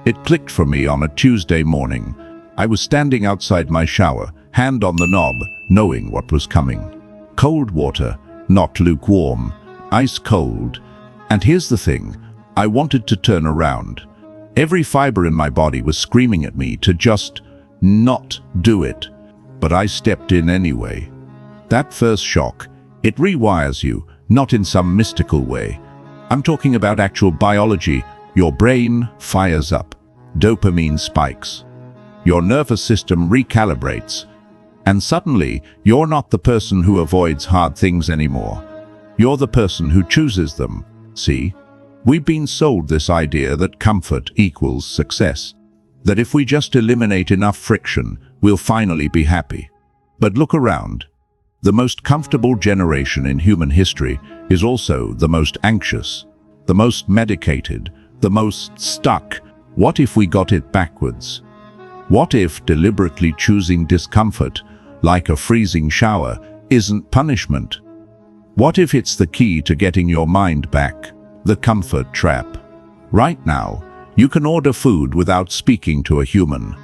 It clicked for me on a Tuesday morning. I was standing outside my shower, hand on the knob, knowing what was coming. Cold water, not lukewarm, ice cold. And here's the thing, I wanted to turn around. Every fiber in my body was screaming at me to just not do it. But I stepped in anyway. That first shock, it rewires you, not in some mystical way. I'm talking about actual biology. Your brain fires up. Dopamine spikes. Your nervous system recalibrates. And suddenly, you're not the person who avoids hard things anymore. You're the person who chooses them. See? We've been sold this idea that comfort equals success. That if we just eliminate enough friction, we'll finally be happy. But look around. The most comfortable generation in human history is also the most anxious, the most medicated, the most stuck. What if we got it backwards? What if deliberately choosing discomfort, like a freezing shower, isn't punishment? What if it's the key to getting your mind back? The comfort trap. Right now, you can order food without speaking to a human.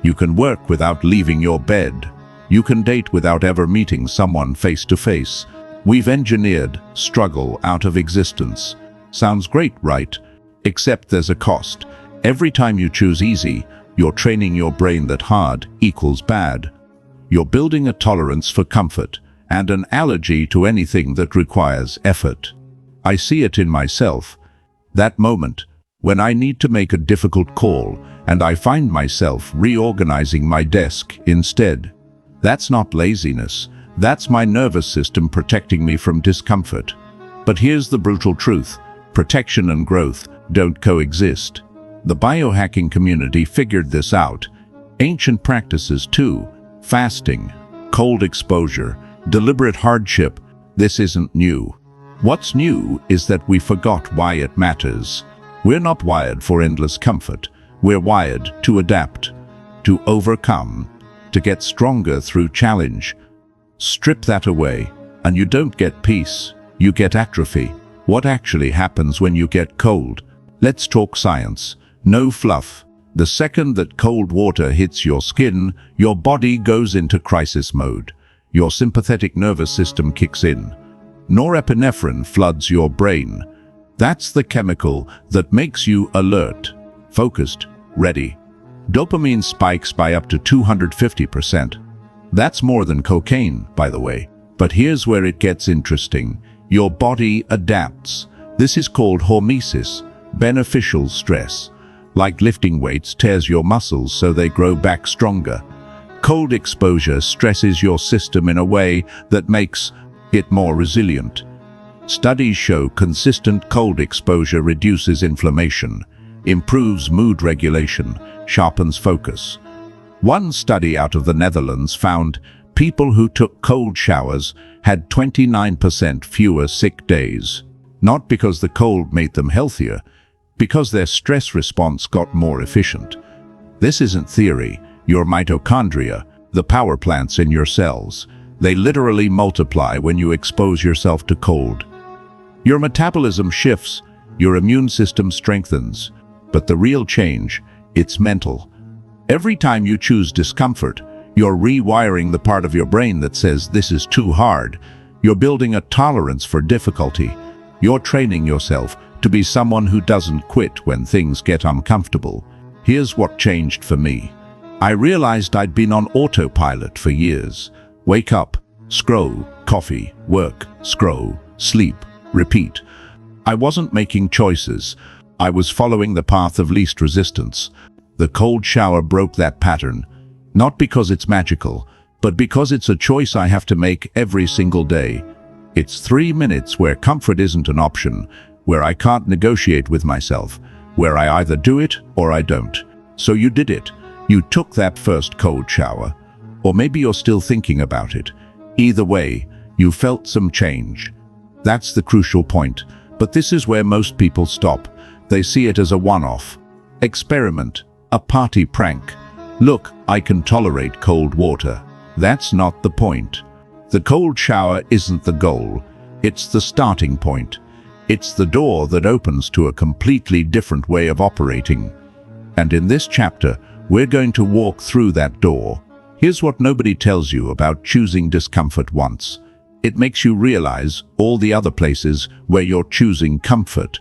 You can work without leaving your bed. You can date without ever meeting someone face to face. We've engineered struggle out of existence. Sounds great, right? Except there's a cost. Every time you choose easy, you're training your brain that hard equals bad. You're building a tolerance for comfort and an allergy to anything that requires effort. I see it in myself. That moment when I need to make a difficult call and I find myself reorganizing my desk instead. That's not laziness. That's my nervous system protecting me from discomfort. But here's the brutal truth. Protection and growth don't coexist. The biohacking community figured this out. Ancient practices too. Fasting, cold exposure, deliberate hardship. This isn't new. What's new is that we forgot why it matters. We're not wired for endless comfort. We're wired to adapt, to overcome, to get stronger through challenge. Strip that away, and you don't get peace, you get atrophy. What actually happens when you get cold? Let's talk science. No fluff. The second that cold water hits your skin, your body goes into crisis mode. Your sympathetic nervous system kicks in. Norepinephrine floods your brain. That's the chemical that makes you alert, focused, ready. Dopamine spikes by up to 250%. That's more than cocaine, by the way. But here's where it gets interesting. Your body adapts. This is called hormesis, beneficial stress. Like lifting weights tears your muscles so they grow back stronger. Cold exposure stresses your system in a way that makes it more resilient. Studies show consistent cold exposure reduces inflammation, improves mood regulation, sharpens focus. One study out of the Netherlands found people who took cold showers had 29% fewer sick days. Not because the cold made them healthier, because their stress response got more efficient. This isn't theory. Your mitochondria, the power plants in your cells, they literally multiply when you expose yourself to cold. Your metabolism shifts, your immune system strengthens. But the real change, it's mental. Every time you choose discomfort, you're rewiring the part of your brain that says this is too hard. You're building a tolerance for difficulty. You're training yourself to be someone who doesn't quit when things get uncomfortable. Here's what changed for me. I realized I'd been on autopilot for years. Wake up, scroll, coffee, work, scroll, sleep, repeat. I wasn't making choices. I was following the path of least resistance. The cold shower broke that pattern, not because it's magical, but because it's a choice I have to make every single day. It's 3 minutes where comfort isn't an option, where I can't negotiate with myself, where I either do it or I don't. So you did it. You took that first cold shower. Or maybe you're still thinking about it. Either way, you felt some change. That's the crucial point. But this is where most people stop. They see it as a one-off experiment, a party prank. Look, I can tolerate cold water. That's not the point. The cold shower isn't the goal. It's the starting point. It's the door that opens to a completely different way of operating. And in this chapter, we're going to walk through that door. Here's what nobody tells you about choosing discomfort once. It makes you realize all the other places where you're choosing comfort.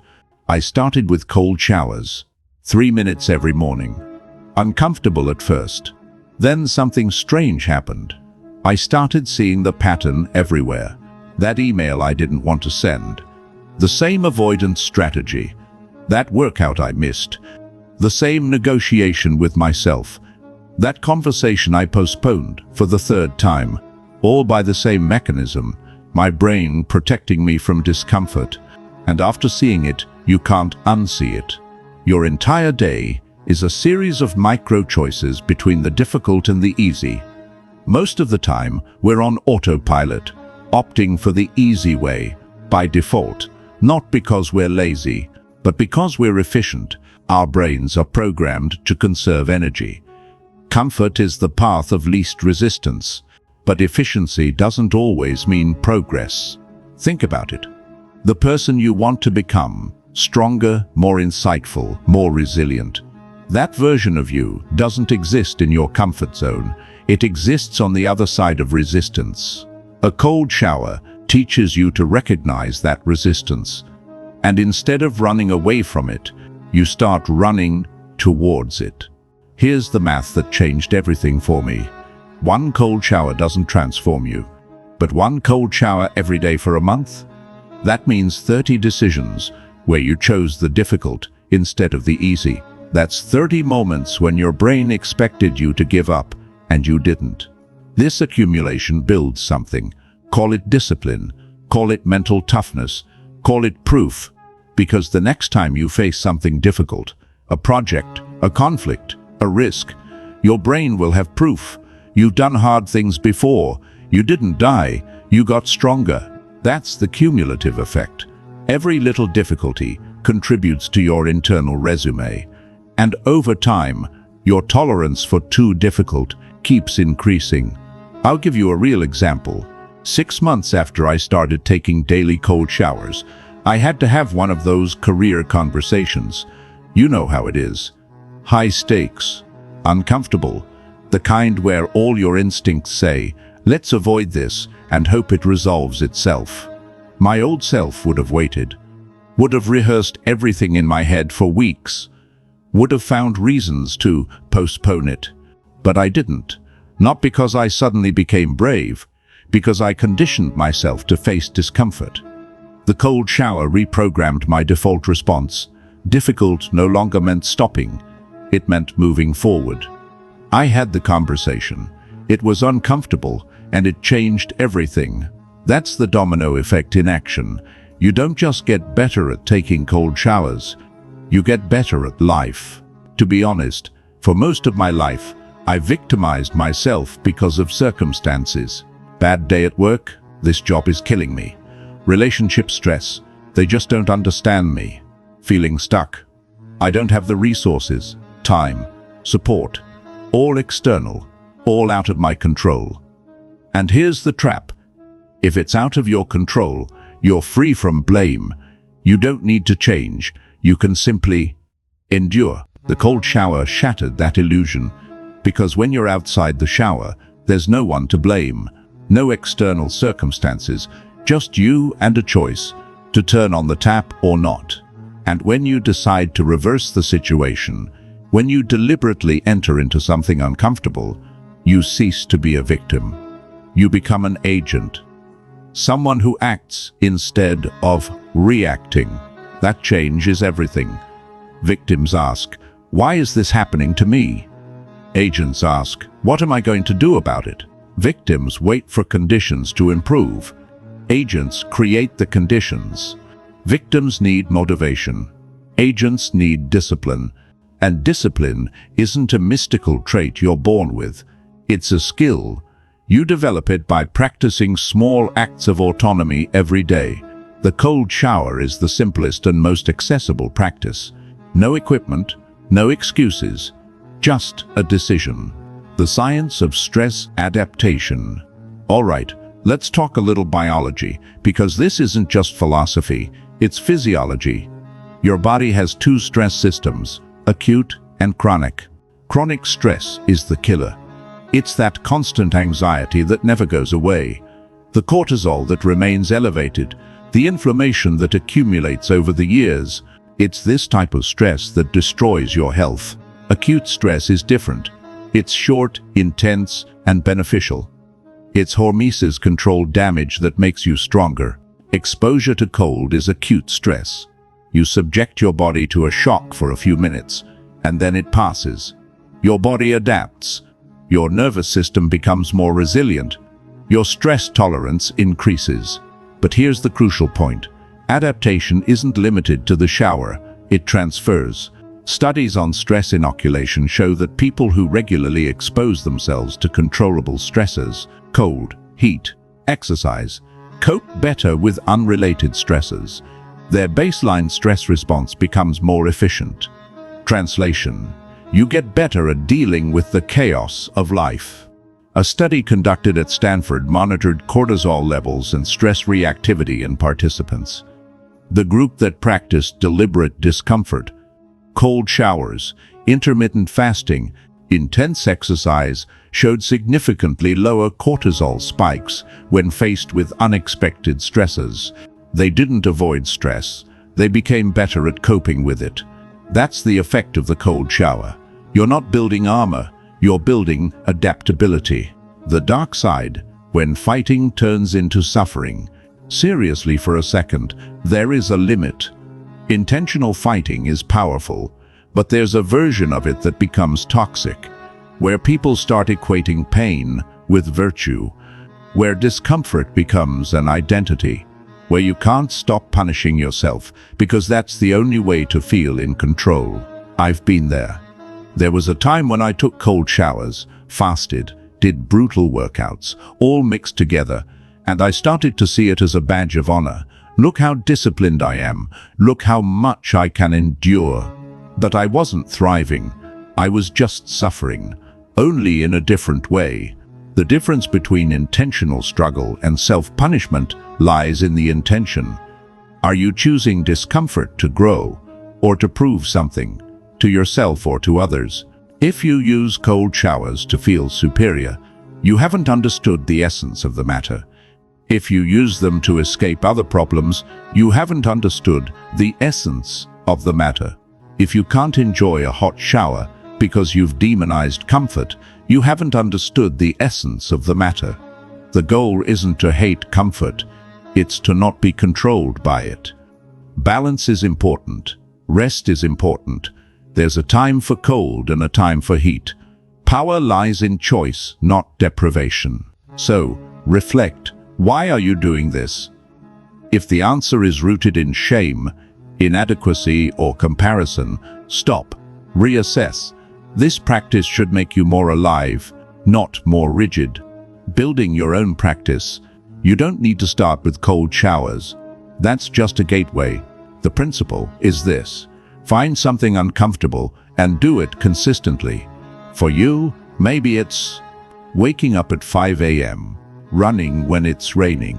I started with cold showers, 3 minutes every morning. Uncomfortable at first. Then something strange happened. I started seeing the pattern everywhere. That email I didn't want to send. The same avoidance strategy. That workout I missed. The same negotiation with myself. That conversation I postponed for the third time. All by the same mechanism, my brain protecting me from discomfort. And after seeing it, you can't unsee it. Your entire day is a series of micro-choices between the difficult and the easy. Most of the time, we're on autopilot, opting for the easy way, by default, not because we're lazy, but because we're efficient. Our brains are programmed to conserve energy. Comfort is the path of least resistance, but efficiency doesn't always mean progress. Think about it. The person you want to become, stronger, more insightful, more resilient. That version of you doesn't exist in your comfort zone. It exists on the other side of resistance. A cold shower teaches you to recognize that resistance. And instead of running away from it, you start running towards it. Here's the math that changed everything for me. One cold shower doesn't transform you, but one cold shower every day for a month? That means 30 decisions where you chose the difficult instead of the easy. That's 30 moments when your brain expected you to give up and you didn't. This accumulation builds something. Call it discipline, call it mental toughness, call it proof, because the next time you face something difficult, a project, a conflict, a risk, your brain will have proof. You've done hard things before. You didn't die. You got stronger. That's the cumulative effect. Every little difficulty contributes to your internal resume. And over time, your tolerance for too difficult keeps increasing. I'll give you a real example. 6 months after I started taking daily cold showers, I had to have one of those career conversations. You know how it is. High stakes, uncomfortable, the kind where all your instincts say, let's avoid this and hope it resolves itself. My old self would have waited, would have rehearsed everything in my head for weeks, would have found reasons to postpone it. But I didn't, not because I suddenly became brave, because I conditioned myself to face discomfort. The cold shower reprogrammed my default response. Difficult no longer meant stopping. It meant moving forward. I had the conversation. It was uncomfortable, and it changed everything. That's the domino effect in action. You don't just get better at taking cold showers. You get better at life. To be honest, for most of my life, I victimized myself because of circumstances. Bad day at work, this job is killing me. Relationship stress, they just don't understand me. Feeling stuck. I don't have the resources, time, support. All external, all out of my control. And here's the trap. If it's out of your control, you're free from blame. You don't need to change. You can simply endure. The cold shower shattered that illusion, because when you're outside the shower, there's no one to blame. No external circumstances, just you and a choice to turn on the tap or not. And when you decide to reverse the situation, when you deliberately enter into something uncomfortable, you cease to be a victim. You become an agent, someone who acts instead of reacting. That change is everything. Victims ask, why is this happening to me? Agents ask, what am I going to do about it? Victims wait for conditions to improve. Agents create the conditions. Victims need motivation. Agents need discipline. And discipline isn't a mystical trait you're born with. It's a skill. You develop it by practicing small acts of autonomy every day. The cold shower is the simplest and most accessible practice. No equipment, no excuses, just a decision. The science of stress adaptation. All right, let's talk a little biology, because this isn't just philosophy, it's physiology. Your body has two stress systems, acute and chronic. Chronic stress is the killer. It's that constant anxiety that never goes away, the cortisol that remains elevated, the inflammation that accumulates over the years. It's this type of stress that destroys your health. Acute stress is different. It's short, intense, and beneficial. It's hormesis-controlled damage that makes you stronger. Exposure to cold is acute stress. You subject your body to a shock for a few minutes, and then it passes. Your body adapts. Your nervous system becomes more resilient. Your stress tolerance increases. But here's the crucial point. Adaptation isn't limited to the shower, it transfers. Studies on stress inoculation show that people who regularly expose themselves to controllable stressors, cold, heat, exercise, cope better with unrelated stressors. Their baseline stress response becomes more efficient. Translation: you get better at dealing with the chaos of life. A study conducted at Stanford monitored cortisol levels and stress reactivity in participants. The group that practiced deliberate discomfort, cold showers, intermittent fasting, intense exercise showed significantly lower cortisol spikes when faced with unexpected stressors. They didn't avoid stress, they became better at coping with it. That's the effect of the cold shower. You're not building armor, you're building adaptability. The dark side, when fighting turns into suffering. Seriously, for a second, there is a limit. Intentional fighting is powerful, but there's a version of it that becomes toxic, where people start equating pain with virtue, where discomfort becomes an identity, where you can't stop punishing yourself because that's the only way to feel in control. I've been there. There was a time when I took cold showers, fasted, did brutal workouts, all mixed together, and I started to see it as a badge of honor. Look how disciplined I am. Look how much I can endure. But I wasn't thriving. I was just suffering, only in a different way. The difference between intentional struggle and self-punishment lies in the intention. Are you choosing discomfort to grow, or to prove something, to yourself or to others? If you use cold showers to feel superior, you haven't understood the essence of the matter. If you use them to escape other problems, you haven't understood the essence of the matter. If you can't enjoy a hot shower because you've demonized comfort, you haven't understood the essence of the matter. The goal isn't to hate comfort, it's to not be controlled by it. Balance is important. Rest is important. There's a time for cold and a time for heat. Power lies in choice, not deprivation. So, reflect. Why are you doing this? If the answer is rooted in shame, inadequacy, or comparison, stop. Reassess. This practice should make you more alive, not more rigid. Building your own practice. You don't need to start with cold showers. That's just a gateway. The principle is this. Find something uncomfortable and do it consistently. For you, maybe it's waking up at 5 a.m., running when it's raining,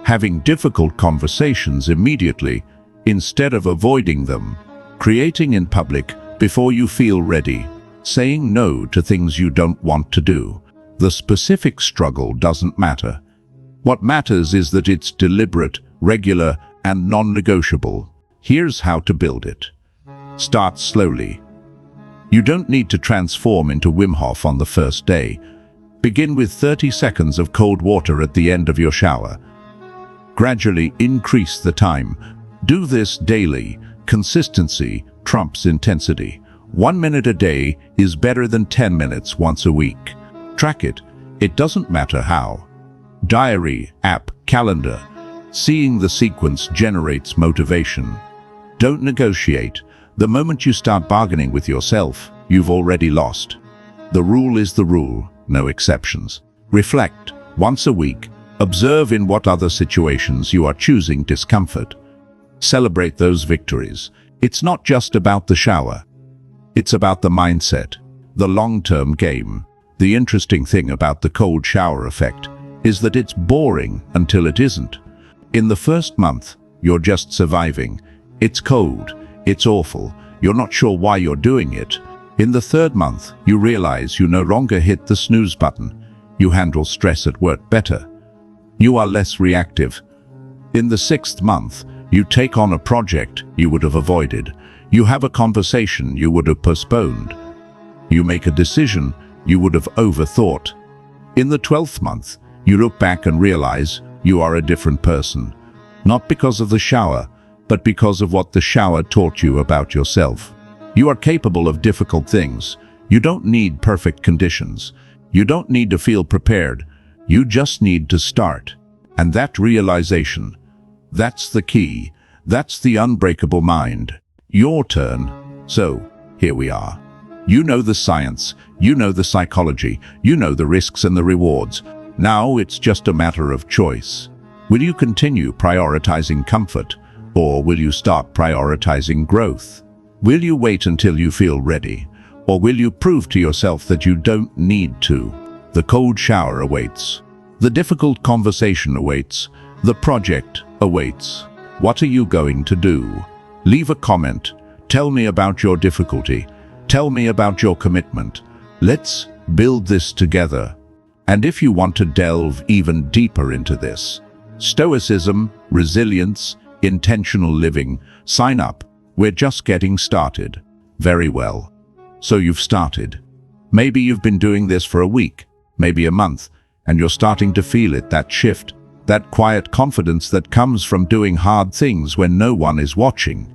having difficult conversations immediately instead of avoiding them, creating in public before you feel ready, saying no to things you don't want to do. The specific struggle doesn't matter. What matters is that it's deliberate, regular, and non-negotiable. Here's how to build it. Start slowly. You don't need to transform into Wim Hof on the first day. Begin with 30 seconds of cold water at the end of your shower. Gradually increase the time. Do this daily. Consistency trumps intensity. 1 minute a day is better than 10 minutes once a week. Track it. It doesn't matter how. Diary, app, calendar. Seeing the sequence generates motivation. Don't negotiate. The moment you start bargaining with yourself, you've already lost. The rule is the rule, no exceptions. Reflect. Once a week, observe in what other situations you are choosing discomfort. Celebrate those victories. It's not just about the shower. It's about the mindset, the long-term game. The interesting thing about the cold shower effect is that it's boring until it isn't. In the first month, you're just surviving. It's cold. It's awful. You're not sure why you're doing it. In the 3rd month, you realize you no longer hit the snooze button. You handle stress at work better. You are less reactive. In the 6th month, you take on a project you would have avoided. You have a conversation you would have postponed. You make a decision you would have overthought. In the 12th month, you look back and realize you are a different person. Not because of the shower, but because of what the shower taught you about yourself. You are capable of difficult things. You don't need perfect conditions. You don't need to feel prepared. You just need to start. And that realization, that's the key. That's the unbreakable mind. Your turn. So, here we are. You know the science, you know the psychology, you know the risks and the rewards. Now it's just a matter of choice. Will you continue prioritizing comfort, or will you start prioritizing growth? Will you wait until you feel ready, or will you prove to yourself that you don't need to? The cold shower awaits. The difficult conversation awaits. The project awaits. What are you going to do? Leave a comment. Tell me about your difficulty. Tell me about your commitment. Let's build this together. And if you want to delve even deeper into this, Stoicism, resilience, intentional living, sign up. We're just getting started. Very well. So you've started. Maybe you've been doing this for a week, maybe a month, and you're starting to feel it, that shift, that quiet confidence that comes from doing hard things when no one is watching.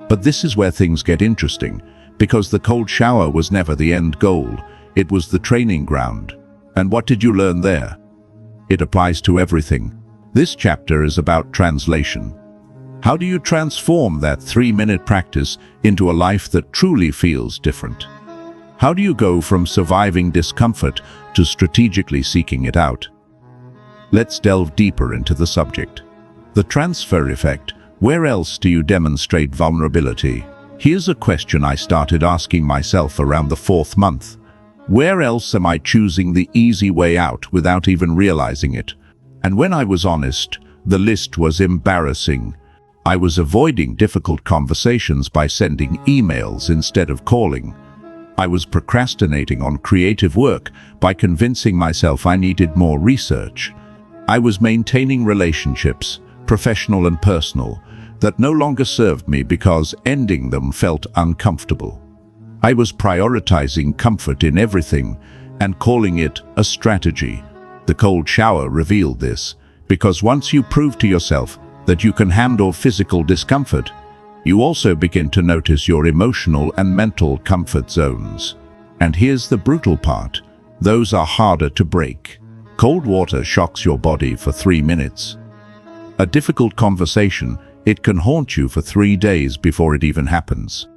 But this is where things get interesting, because the cold shower was never the end goal. It was the training ground. And what did you learn there? It applies to everything. This chapter is about translation. How do you transform that 3-minute practice into a life that truly feels different? How do you go from surviving discomfort to strategically seeking it out? Let's delve deeper into the subject. The transfer effect. Where else do you demonstrate vulnerability? Here's a question I started asking myself around the 4th month. Where else am I choosing the easy way out without even realizing it? And when I was honest, the list was embarrassing. I was avoiding difficult conversations by sending emails instead of calling. I was procrastinating on creative work by convincing myself I needed more research. I was maintaining relationships, professional and personal, that no longer served me because ending them felt uncomfortable. I was prioritizing comfort in everything and calling it a strategy. The cold shower revealed this, because once you prove to yourself that you can handle physical discomfort, you also begin to notice your emotional and mental comfort zones. And here's the brutal part. Those are harder to break. Cold water shocks your body for 3 minutes. A difficult conversation, it can haunt you for 3 days before it even happens.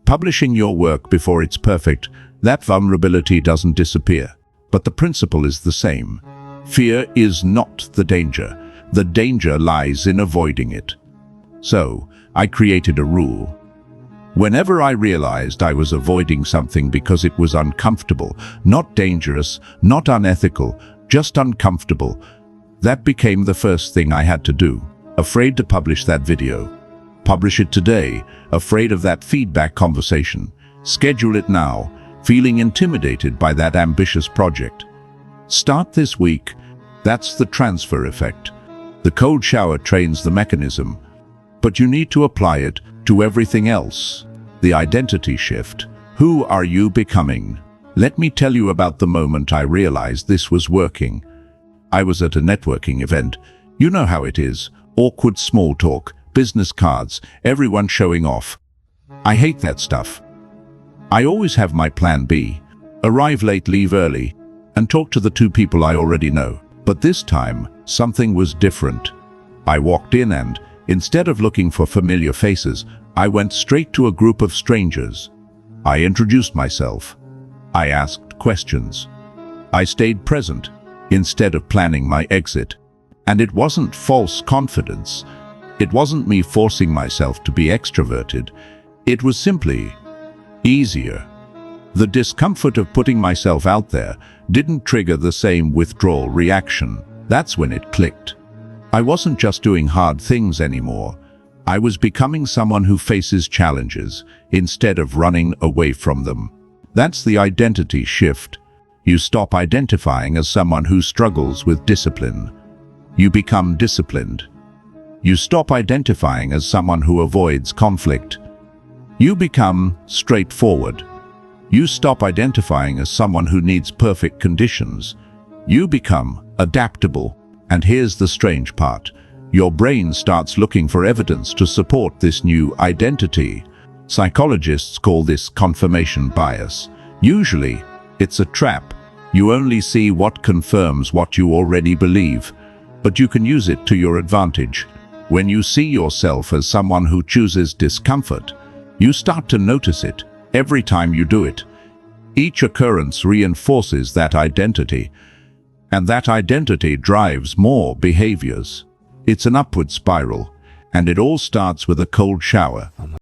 Publishing your work before it's perfect, that vulnerability doesn't disappear. But the principle is the same. Fear is not the danger. The danger lies in avoiding it. So, I created a rule. Whenever I realized I was avoiding something because it was uncomfortable, not dangerous, not unethical, just uncomfortable, that became the first thing I had to do. Afraid to publish that video. Publish it today. Afraid of that feedback conversation. Schedule it now. Feeling intimidated by that ambitious project. Start this week. That's the transfer effect. The cold shower trains the mechanism, but you need to apply it to everything else. The identity shift. Who are you becoming? Let me tell you about the moment I realized this was working. I was at a networking event. You know how it is. Awkward small talk, business cards, everyone showing off. I hate that stuff. I always have my plan B. Arrive late, leave early, and talk to the 2 people I already know. But this time, something was different. I walked in and, instead of looking for familiar faces, I went straight to a group of strangers. I introduced myself. I asked questions. I stayed present, instead of planning my exit. And it wasn't false confidence. It wasn't me forcing myself to be extroverted. It was simply easier. The discomfort of putting myself out there didn't trigger the same withdrawal reaction. That's when it clicked. I wasn't just doing hard things anymore. I was becoming someone who faces challenges instead of running away from them. That's the identity shift. You stop identifying as someone who struggles with discipline. You become disciplined. You stop identifying as someone who avoids conflict. You become straightforward. You stop identifying as someone who needs perfect conditions. You become adaptable. And here's the strange part. Your brain starts looking for evidence to support this new identity. Psychologists call this confirmation bias. Usually, it's a trap. You only see what confirms what you already believe, but you can use it to your advantage. When you see yourself as someone who chooses discomfort, you start to notice it every time you do it. Each occurrence reinforces that identity, and that identity drives more behaviors. It's an upward spiral, and it all starts with a cold shower.